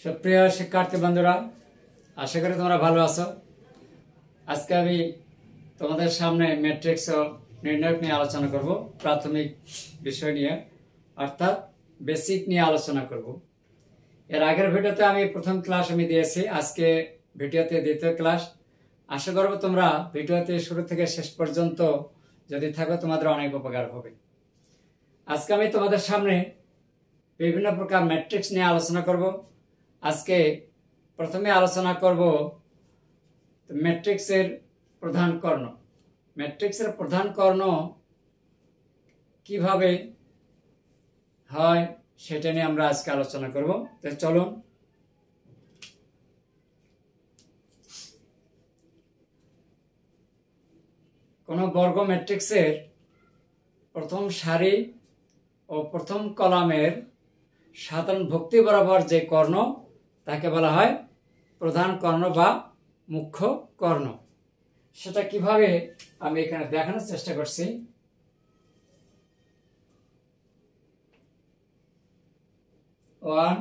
সুপ্রিয় শিক্ষার্থী বন্ধুরা, আশা করি তোমরা ভালো আছো। আজকে আমি তোমাদের সামনে ম্যাট্রিক্স ও নির্ণায়ক নিয়ে আলোচনা করব। প্রাথমিক বিষয় নিয়ে অর্থাৎ বেসিক নিয়ে আলোচনা করব। এর আগের ভিডিওতে আমি প্রথম ক্লাস দিয়েছি, আজকে ভিডিওতে দ্বিতীয় ক্লাস। আশা করব তোমরা ভিডিওতে শুরু থেকে শেষ পর্যন্ত যদি থাকো তোমাদের অনেক উপকার হবে। আজকে আমি তোমাদের সামনে বিভিন্ন প্রকার ম্যাট্রিক্স নিয়ে আলোচনা করব। আজকে প্রথমে আলোচনা করব ম্যাট্রিক্সের প্রধান কর্ণ। ম্যাট্রিক্সের প্রধান কর্ণ কিভাবে হয় সেটা নিয়ে আমরা আজকে আলোচনা করব। তো চলুন। কোন বর্গ ম্যাট্রিক্সের প্রথম সারি ও প্রথম কলামের সাধারণ ভক্তি বরাবর যে কর্ণ তাকে বলা হয় প্রধান কর্ণ বা মুখ্য কর্ণ। সেটা কিভাবে আমি এখানে দেখানোর চেষ্টা করছি। ওয়ান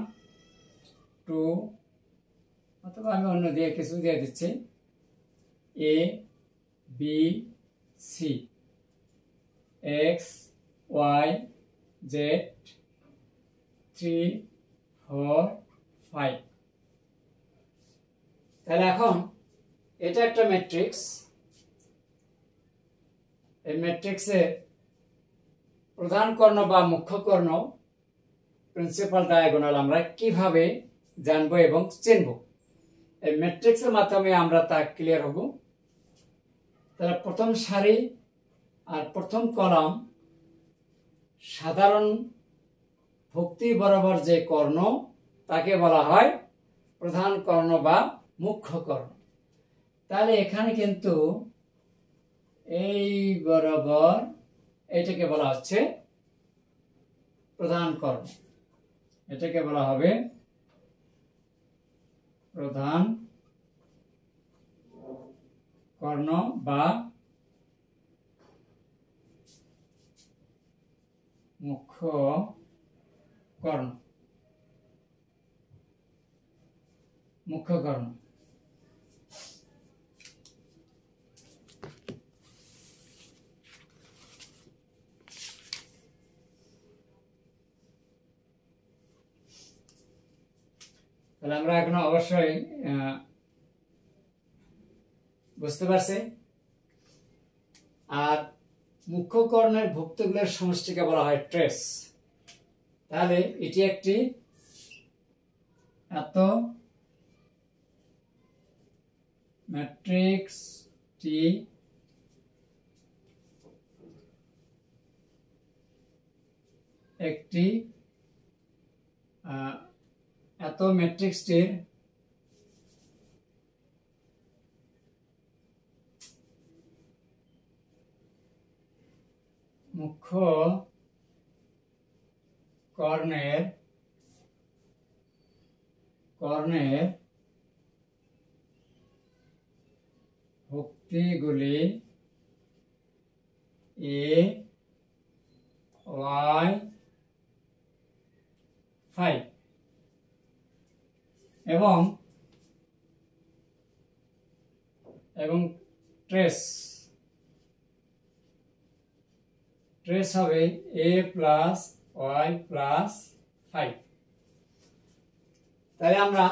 টু, অথবা আমি অন্য দিয়ে কিছু দিয়ে দিচ্ছি, A B C, X Y Z 3 4 5। তাহলে এখন এটা একটা ম্যাট্রিক্স। এই ম্যাট্রিক্সের প্রধান কর্ণ বা মুখ্য কর্ণ, প্রিন্সিপাল ডায়াগোনাল আমরা কিভাবে জানবো এবং চিনব, এই ম্যাট্রিক্সের মাধ্যমে আমরা তা ক্লিয়ার হব। তাহলে প্রথম সারি আর প্রথম কলাম সাধারণ ভক্তি বরাবর যে কর্ণ তাকে বলা হয় প্রধান কর্ণ বা মুখ্য কর্ণ। তাহলে এখানে কিন্তু এই বরাবর এটাকে বলা হচ্ছে প্রধান কর্ণ, এটাকে বলা হবে প্রধান কর্ণ বা মুখ্য কর্ণ। মুখ্য কর্ণ তাহলে আমরা এখন অবশ্যই বুঝতে পারছি। আর মুখ্য কর্ণের ভুক্তগুলোর সমষ্টিকে বলা হয় ট্রেস। তাহলে এটি একটি এত ম্যাট্রিক্সটি একটি এত ম্যাট্রিক্সটির মুখ্য কর্ণের ভুক্তিগুলি এ ওয়াই 5 এবং ট্রেস হবে a প্লাস ওয়াই প্লাস 5। তাহলে আমরা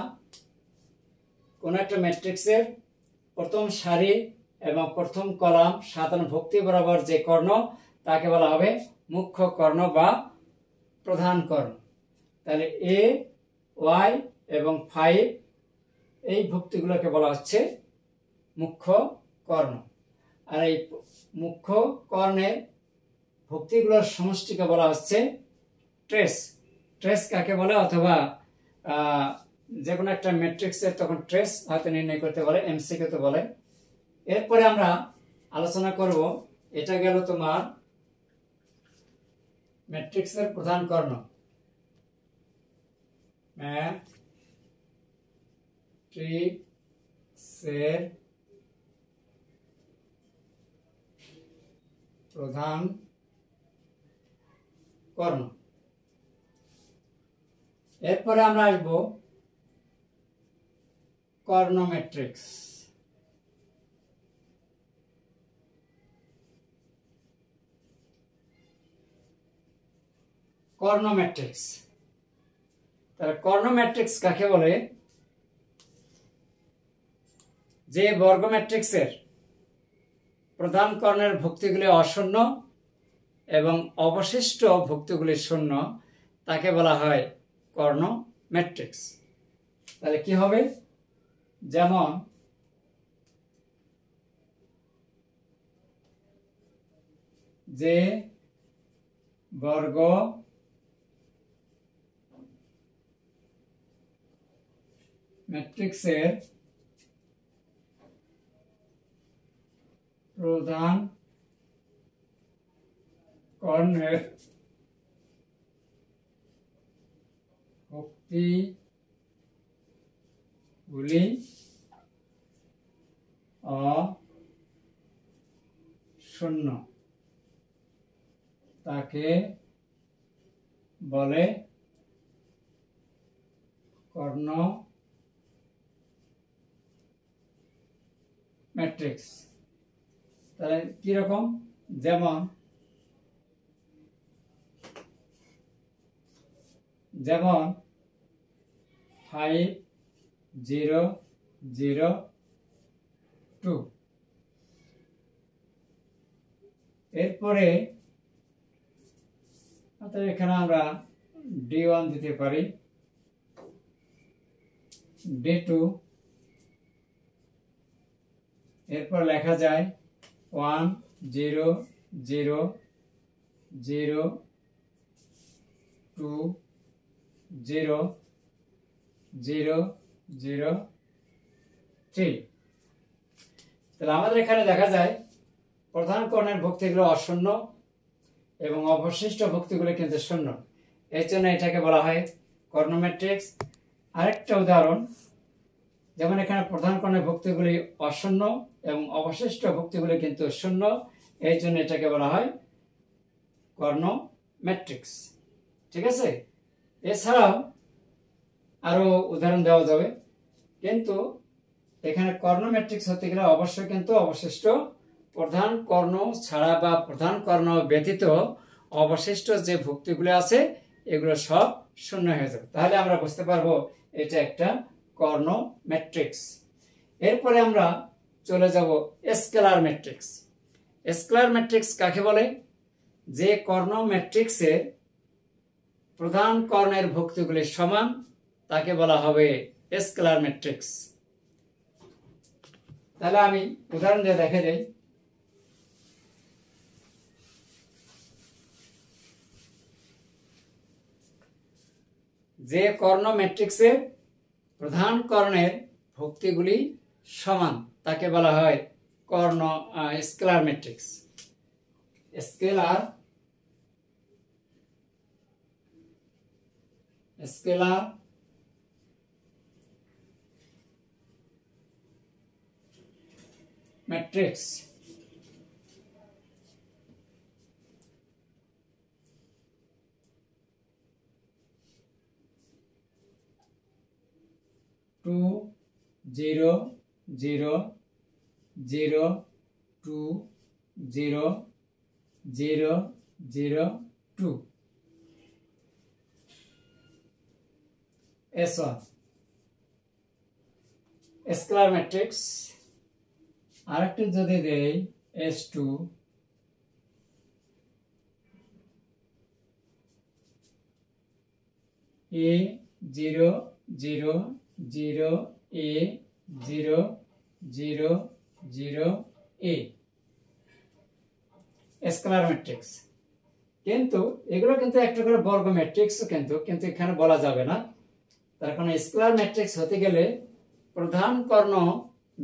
কোন একটা ম্যাট্রিক্সের প্রথম সারি এবং প্রথম কলাম সাধারণ ভক্তি বরাবর যে কর্ণ তাকে বলা হবে মুখ্য কর্ণ বা প্রধান কর্ণ। তাহলে এ ওয়াই এবং 5 এই ভুক্তিগুলোকে বলা হচ্ছে মুখ্য কর্ণ। আর এই মুখ্য কর্ণের ভুক্তিগুলোর সমষ্টিকে বলা হচ্ছে ট্রেস। ট্রেস কাকে বলে, অথবা যে কোনো একটা ম্যাট্রিক্সের তখন ট্রেস হয়তো নির্ণয় করতে বলে, এমসিকিউতে বলে। এরপরে আমরা আলোচনা করব, এটা গেল তোমার ম্যাট্রিক্সের প্রধান কর্ণ। ম্যাট্রিক্সের প্রধান কর্ণ। এরপরে আমরা আসবো কর্ণ ম্যাট্রিক্স। কর্ণ ম্যাট্রিক্স, তাহলে কর্ণ ম্যাট্রিক্স কাকে বলে? যে বর্গ ম্যাট্রিক্সের প্রধান কর্ণের ভুক্তিগুলি অশূন্য এবং অবশিষ্ট ভুক্তিগুলি শূন্য তাকে বলা হয় কর্ণ ম্যাট্রিক্স। তাহলে কি হবে? যেমন যে বর্গ ম্যাট্রিক্সের প্রধান কর্ণের ভুক্তিগুলি অশূন্য তাকে বলে কর্ণ ম্যাট্রিক্স। তাহলে কিরকম? যেমন 5 0 0 2। এরপরে এখানে আমরা D1 দিতে পারি, D2, এরপর লেখা যায় 1 0 0 0 2 0 0 0 3। তাহলে আমাদের এখানে দেখা যায় প্রধান কর্ণের ভুক্তিগুলো অশূন্য এবং অবশিষ্ট ভুক্তিগুলো কিন্তু শূন্য, এর জন্য এটাকে বলা হয় কর্ণ ম্যাট্রিক্স। আরেকটা উদাহরণ, যেমন এখানে প্রধান কর্ণের ভুক্তিগুলি অশূন্য এবং অবশিষ্ট ভুক্তিগুলি কিন্তু শূন্য, এই জন্য এটাকে বলা হয় কর্ণ ম্যাট্রিক্স। ঠিক আছে? এছাড়াও আরো উদাহরণ দেওয়া যাবে, কিন্তু এখানে কর্ণ ম্যাট্রিক্স হতে গেলে অবশ্যই কিন্তু অবশিষ্ট প্রধান কর্ণ ছাড়া বা প্রধান কর্ণ ব্যতীত অবশিষ্ট যে ভুক্তিগুলো আছে এগুলো সব শূন্য হয়ে যাবে, তাহলে আমরা বুঝতে পারবো এটা একটা কর্ণ ম্যাট্রিক্স। এরপরে আমরা চলে যাব স্কেলার ম্যাট্রিক্স। স্কেলার ম্যাট্রিক্স কাকে বলে? যে কর্ণ ম্যাট্রিক্সের প্রধান কর্ণের ভুক্তিগুলি সমান তাকে বলা হবে স্কেলার ম্যাট্রিক্স। তাহলে আমি উদাহরণ দিয়ে দেখে দেই। যে কর্ণ ম্যাট্রিক্সের প্রধান কর্ণের ভুক্তিগুলি সমান তাকে বলা হয় কর্ণ scalar matrix. Scalar matrix. Two 0 0 0 2 0 0 0 2 S1 scalar matrix. আরেকটি যদি দেই S2 A 0 0 0 A 0 0 0 A scalar matrix. কিন্তু এগুলো কিন্তু একটা করে বর্গ ম্যাট্রিক্স, কিন্তু এখানে বলা যাবে না, তার কারণ স্কেলার ম্যাট্রিক্স হতে গেলে প্রধান কর্ণ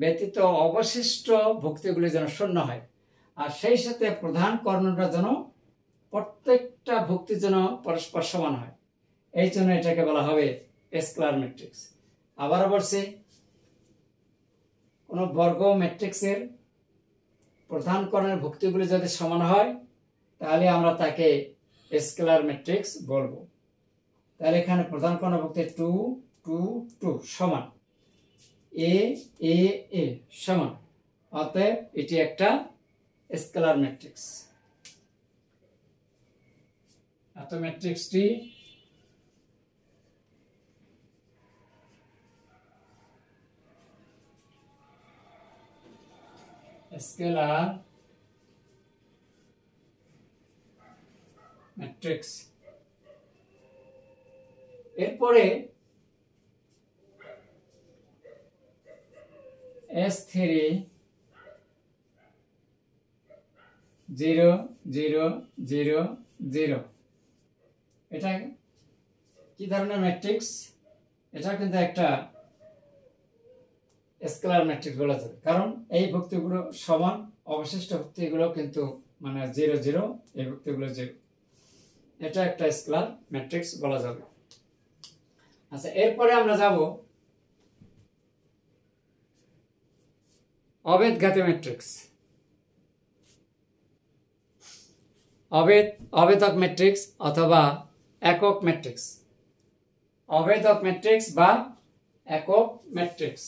ব্যতীত অবশিষ্ট ভুক্তিগুলি যেন শূন্য হয়, আর সেই সাথে প্রধান কর্ণটা যেন প্রত্যেকটা ভুক্তি যেন পরস্পর সমান হয়, এই জন্য এটাকে বলা হবে স্কেলার ম্যাট্রিক্স। আবার বলছি, কোন বর্গ ম্যাট্রিক্সের প্রধান কর্ণের ভুক্তিগুলি যদি সমান হয় তাহলে আমরা তাকে স্কেলার ম্যাট্রিক্স বলবো। তাহলে এখানে প্রধান কর্ণ ভুক্তি 2 2 2 সমান, এ এ এ সমান, অতএব এটি একটা স্কেলার ম্যাট্রিক্স। এত ম্যাট্রিক্সটি স্কেলার ম্যাট্রিক্স। এরপরে S3 0 0 0 0, এটা কি ধরনের ম্যাট্রিক্স? এটা কিন্তু একটা স্কেলার ম্যাট্রিক্স বলা যাবে, কারণ এই ভুক্তিগুলো সমান, অবশিষ্ট ভুক্তিগুলো কিন্তু মানে 0 0, এই ভুক্তিগুলো 0, এটা একটা স্কেলার ম্যাট্রিক্স বলা যাবে। আচ্ছা, এরপরে আমরা যাব অবেদঘাতী ম্যাট্রিক্স। অবেদক ম্যাট্রিক্স অথবা একক ম্যাট্রিক্স। অবেদক ম্যাট্রিক্স বা একক ম্যাট্রিক্স।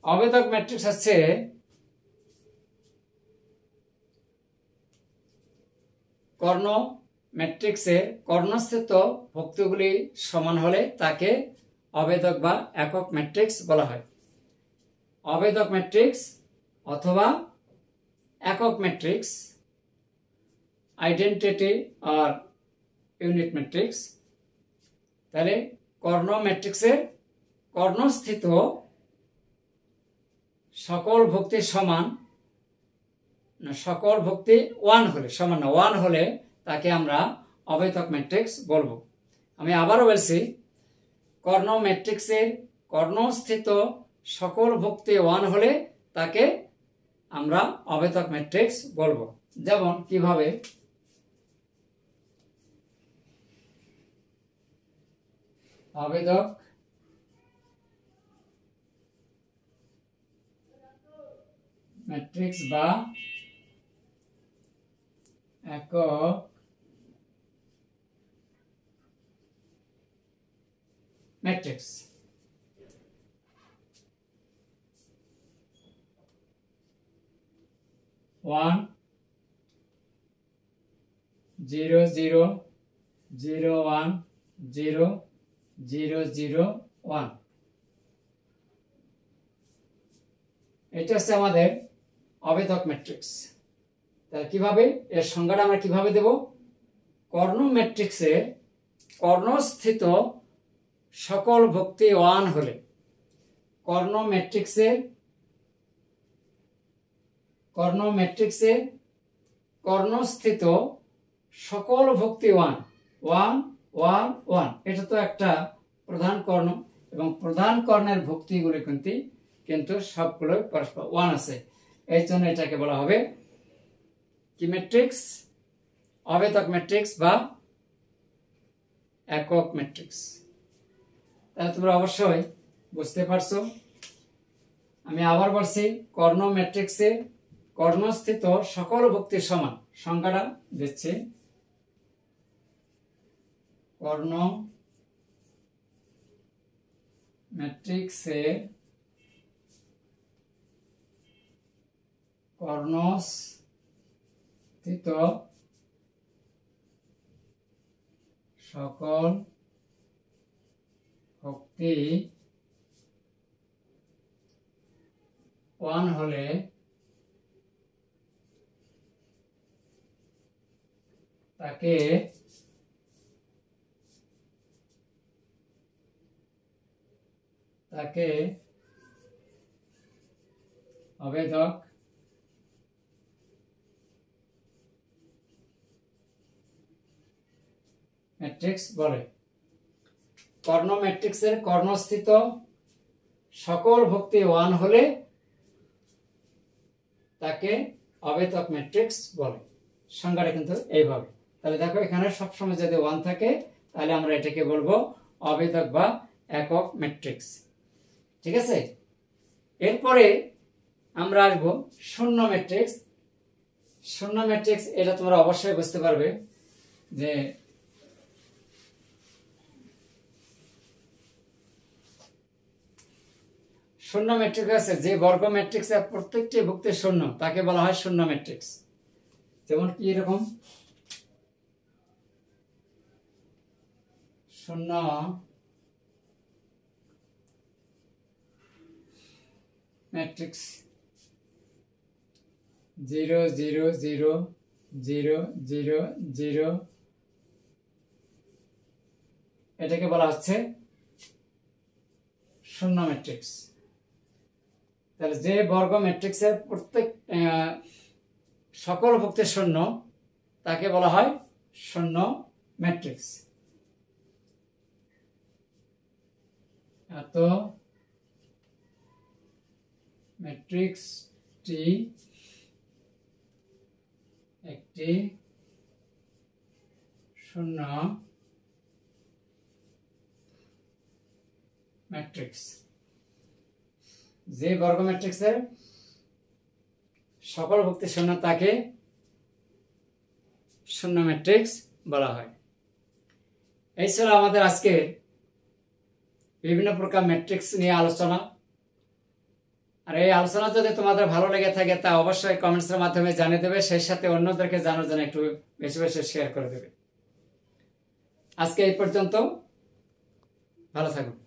অবেদক ম্যাট্রিক্স হচ্ছে কর্ণ ম্যাট্রিক্সের কর্ণস্থিত ভুক্তিগুলি সমান হলে তাকে অবেদক বা একক ম্যাট্রিক্স বলা হয়। অবেদক ম্যাট্রিক্স অথবা একক ম্যাট্রিক্স, আইডেন্টিটি আর ইউনিট ম্যাট্রিক্স। তাহলে কর্ণ ম্যাট্রিক্সের কর্ণস্থিত সকল ভুক্তি সমান, সকল ভুক্তি 1 হলে, সমান না 1 হলে তাকে আমরা অবেদক ম্যাট্রিক্স বলবো। আমি আবারও বলছি, কর্ণ ম্যাট্রিক্সের কর্ণস্থিত সকল ভুক্তি 1 হলে তাকে আমরা অবেদক ম্যাট্রিক্স বলবো। যেমন কিভাবে? অবেদক ম্যাট্রিক্স বা একক ম্যাট্রিক্স। 1 0 0 0 1 0 0 0 1, এটা হচ্ছে আমাদের অবেদক ম্যাট্রিক্স। তাহলে কিভাবে এর সংজ্ঞাটা আমরা কিভাবে দেব? কর্ণ ম্যাট্রিক্সে কর্ণস্থিত সকল ভুক্তি 1 হলে, কর্ণ ম্যাট্রিক্সে কর্ণস্থিত সকল ভুক্তি 1 1 1 1, এটা তো একটা প্রধান কর্ণ, এবং প্রধান কর্ণের ভুক্তিগুলি কিন্তু সবগুলো পরস্পর 1 আছে। এই জন্য এটাকে বলা হবে কি ম্যাট্রিক্স? অবেদক ম্যাট্রিক্স বা একক ম্যাট্রিক্স। তাহলে তোমরা অবশ্যই বুঝতে পারছো। আমি আবার বলছি, কর্ণ ম্যাট্রিক্সে কর্ণস্থিত সকল ভুক্তি সমান, সংখ্যাটা দিচ্ছি। কর্ণ ম্যাট্রিক্সে কর্ণস্থিত সকল ভুক্তি 1 হলে তাকে অবেদক ম্যাট্রিক্স বলে। কর্ণ ম্যাট্রিক্সের কর্ণস্থিত সকল ভুক্তি 1 হলে তাকে অবেদক ম্যাট্রিক্স বলে। সংজ্ঞাটা কিন্তু এইভাবে। তাহলে দেখো, এখানে সবসময় যদি 1 থাকে তাহলে আমরা এটাকে বলবো অবেদক বা একক ম্যাট্রিক্স। ঠিক আছে? এরপরে আমরা আসবো শূন্য ম্যাট্রিক্স। শূন্য ম্যাট্রিক্স এটা তোমরা অবশ্যই বুঝতে পারবে যে শূন্য ম্যাট্রিক্স আছে, যে বর্গ ম্যাট্রিক্সের প্রত্যেকটি ভুক্তি শূন্য তাকে বলা হয় শূন্য ম্যাট্রিক্স। যেমন কি এরকম শূন্য ম্যাট্রিক্স 0 0 0 0 0 0, এটাকে বলা হচ্ছে শূন্য ম্যাট্রিক্স। তাহলে যে বর্গ ম্যাট্রিক্সের প্রত্যেক সকল ভুক্তি শূন্য তাকে বলা হয় শূন্য ম্যাট্রিক্স। এত ম্যাট্রিক্সটি একটি শূন্য ম্যাট্রিক্স। যে বর্গ ম্যাট্রিক্সের সকল ভুক্তি শূন্য তাকে শূন্য ম্যাট্রিক্স বলা হয়। এই ছিল আমাদের আজকে বিভিন্ন প্রকার ম্যাট্রিক্স নিয়ে আলোচনা। আর এই আলোচনা যদি তোমাদের ভালো লেগে থাকে তা অবশ্যই কমেন্টসের মাধ্যমে জানিয়ে দেবে, সেই সাথে অন্যদেরকে জানার জন্য একটু বেশি বেশি শেয়ার করে দেবে। আজকে এই পর্যন্ত, ভালো থাকুন।